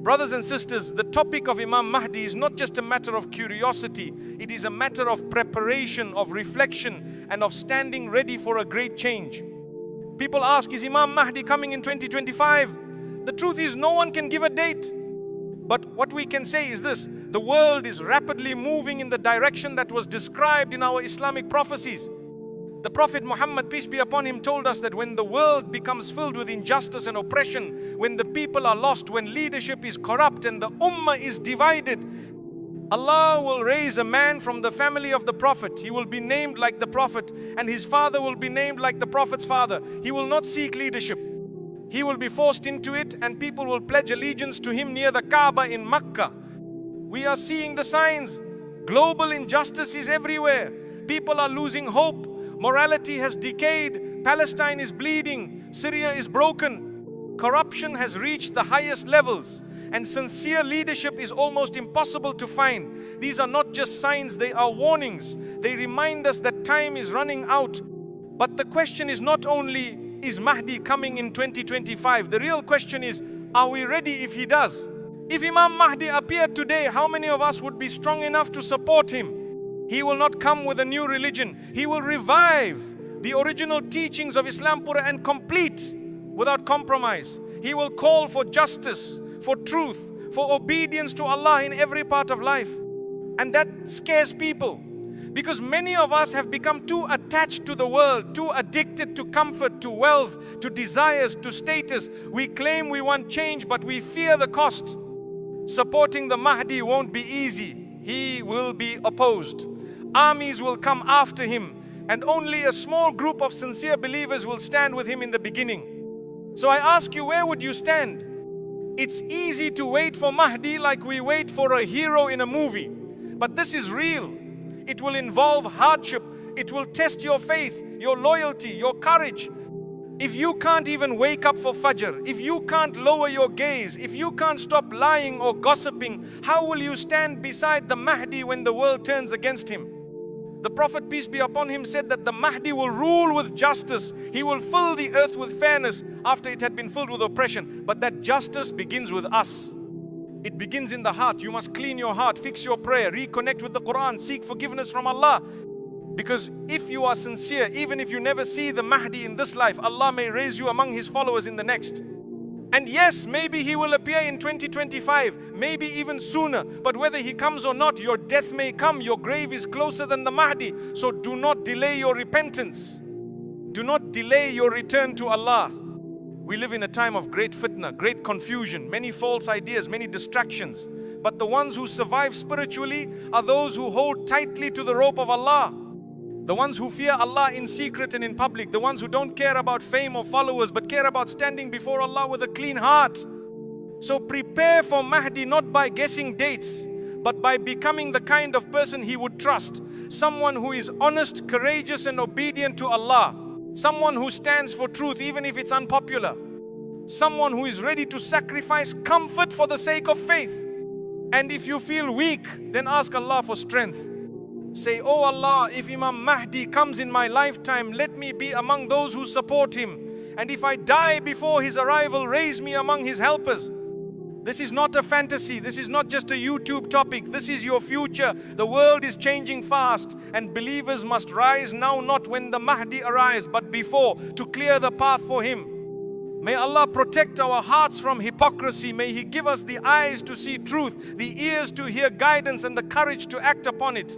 Brothers and sisters, the topic of Imam Mahdi is not just a matter of curiosity. It is a matter of preparation, of reflection, and of standing ready for a great change. People ask, is Imam Mahdi coming in 2025? The truth is, no one can give a date. But what we can say is this: the world is rapidly moving in the direction that was described in our Islamic prophecies. The Prophet Muhammad, peace be upon him, told us that when the world becomes filled with injustice and oppression, when the people are lost, when leadership is corrupt and the ummah is divided, Allah will raise a man from the family of the Prophet. He will be named like the Prophet, and his father will be named like the Prophet's father. He will not seek leadership. He will be forced into it, and people will pledge allegiance to him near the Kaaba in Makkah. We are seeing the signs. Global injustice is everywhere. People are losing hope. Morality has decayed. Palestine is bleeding. Syria is broken. Corruption has reached the highest levels, and sincere leadership is almost impossible to find. These are not just signs, they are warnings. They remind us that time is running out. But the question is not only, is Mahdi coming in 2025? The real question is, are we ready if he does? If Imam Mahdi appeared today, how many of us would be strong enough to support him? He will not come with a new religion. He will revive the original teachings of Islam Pura and complete without compromise. He will call for justice, for truth, for obedience to Allah in every part of life. And that scares people, because many of us have become too attached to the world, too addicted to comfort, to wealth, to desires, to status. We claim we want change, but we fear the cost. Supporting the Mahdi won't be easy. He will be opposed. Armies will come after him, and only a small group of sincere believers will stand with him in the beginning. So I ask you, where would you stand? It's easy to wait for Mahdi like we wait for a hero in a movie. But this is real. It will involve hardship. It will test your faith, your loyalty, your courage. If you can't even wake up for Fajr, if you can't lower your gaze, if you can't stop lying or gossiping, how will you stand beside the Mahdi when the world turns against him? The Prophet, peace be upon him, said that the Mahdi will rule with justice. He will fill the earth with fairness after it had been filled with oppression. But that justice begins with us. It begins in the heart. You must clean your heart, fix your prayer, reconnect with the Quran, seek forgiveness from Allah. Because if you are sincere, even if you never see the Mahdi in this life, Allah may raise you among his followers in the next. And yes, maybe he will appear in 2025, maybe even sooner. But whether he comes or not, your death may come. Your grave is closer than the Mahdi. So do not delay your repentance. Do not delay your return to Allah. We live in a time of great fitna, great confusion, many false ideas, many distractions. But the ones who survive spiritually are those who hold tightly to the rope of Allah. The ones who fear Allah in secret and in public. The ones who don't care about fame or followers, but care about standing before Allah with a clean heart. So prepare for Mahdi not by guessing dates, but by becoming the kind of person he would trust. Someone who is honest, courageous, and obedient to Allah. Someone who stands for truth even if it's unpopular. Someone who is ready to sacrifice comfort for the sake of faith. And if you feel weak, then ask Allah for strength. Say, oh Allah, if Imam Mahdi comes in my lifetime, let me be among those who support him. And if I die before his arrival, raise me among his helpers. This is not a fantasy. This is not just a YouTube topic. This is your future. The world is changing fast, and believers must rise now, not when the Mahdi arrives, but before, to clear the path for him. May Allah protect our hearts from hypocrisy. May He give us the eyes to see truth, the ears to hear guidance, and the courage to act upon it.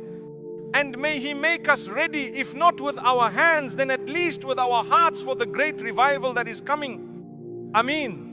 And may He make us ready, if not with our hands, then at least with our hearts, for the great revival that is coming. Ameen.